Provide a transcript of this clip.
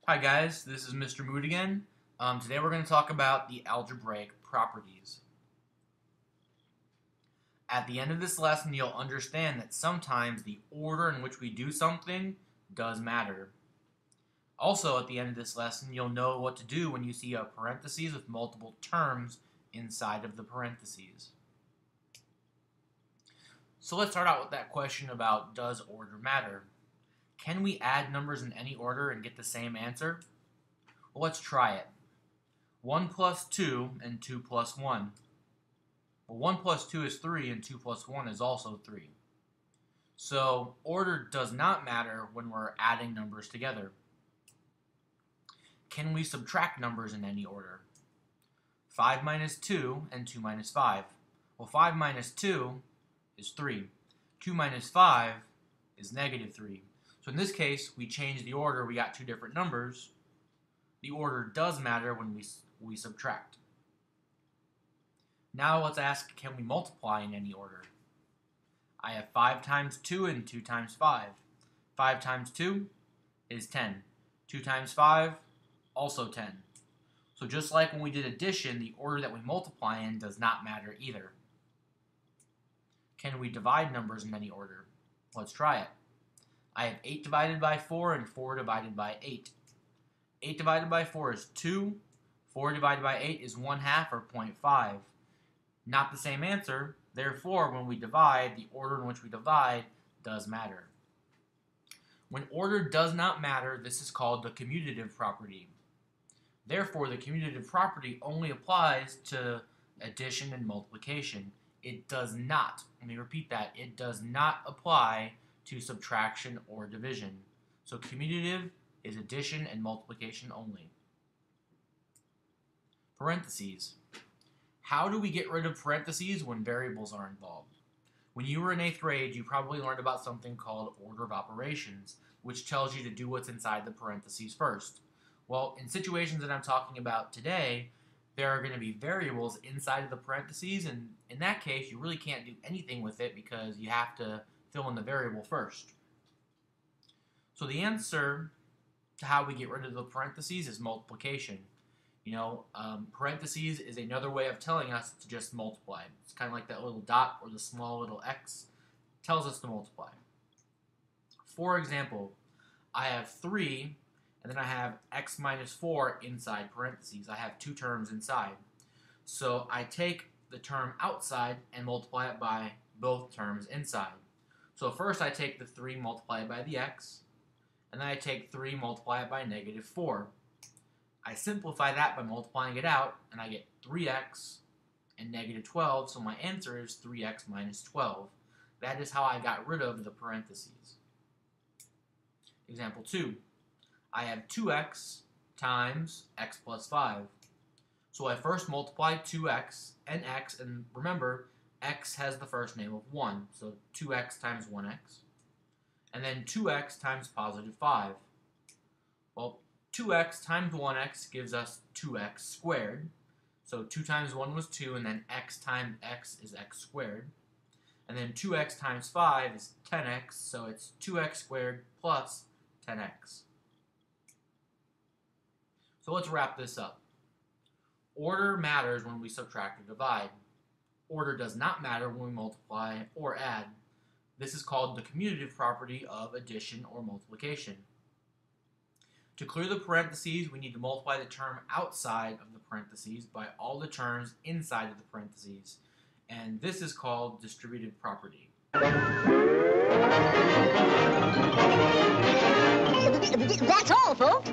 Hi guys, this is Mr. Mood again. Today we're going to talk about the algebraic properties. At the end of this lesson, you'll understand that sometimes the order in which we do something does matter. Also, at the end of this lesson, you'll know what to do when you see a parentheses with multiple terms inside of the parentheses. So let's start out with that question about does order matter? Can we add numbers in any order and get the same answer? Well, let's try it. 1 plus 2 and 2 plus 1. Well, 1 plus 2 is 3 and 2 plus 1 is also 3. So order does not matter when we're adding numbers together. Can we subtract numbers in any order? 5 minus 2 and 2 minus 5. Well, 5 minus 2 is 3. 2 minus 5 is negative 3. So in this case, we changed the order. We got two different numbers. The order does matter when we subtract. Now let's ask, can we multiply in any order? I have 5 times 2 and 2 times 5. 5 times 2 is 10. 2 times 5, also 10. So just like when we did addition, the order that we multiply in does not matter either. Can we divide numbers in any order? Let's try it. I have 8 divided by 4 and 4 divided by 8. 8 divided by 4 is 2. 4 divided by 8 is 1/2 or 0.5. Not the same answer. Therefore, when we divide, the order in which we divide does matter. When order does not matter, this is called the commutative property. Therefore, the commutative property only applies to addition and multiplication. It does not, let me repeat that, it does not apply to subtraction or division. So commutative is addition and multiplication only. Parentheses. How do we get rid of parentheses when variables are involved? When you were in 8th grade, you probably learned about something called order of operations, which tells you to do what's inside the parentheses first. Well, in situations that I'm talking about today, there are going to be variables inside of the parentheses, and in that case, you really can't do anything with it because you have to fill in the variable first. So the answer to how we get rid of the parentheses is multiplication. Parentheses is another way of telling us to just multiply. It's kind of like that little dot or the small little x tells us to multiply. For example, I have 3, and then I have x minus 4 inside parentheses. I have two terms inside. So I take the term outside and multiply it by both terms inside. So first I take the 3 multiplied by the x, and then I take 3 multiplied by negative 4. I simplify that by multiplying it out, and I get 3x and negative 12, so my answer is 3x minus 12. That is how I got rid of the parentheses. Example 2. I have 2x times x plus 5. So I first multiply 2x and x, and remember, x has the first name of 1, so 2x times 1x. And then 2x times positive 5. Well, 2x times 1x gives us 2x squared. So 2 times 1 was 2, and then x times x is x squared. And then 2x times 5 is 10x, so it's 2x squared plus 10x. So let's wrap this up. Order matters when we subtract or divide. Order does not matter when we multiply or add. This is called the commutative property of addition or multiplication. To clear the parentheses, we need to multiply the term outside of the parentheses by all the terms inside of the parentheses. And this is called distributive property. That's all, folks.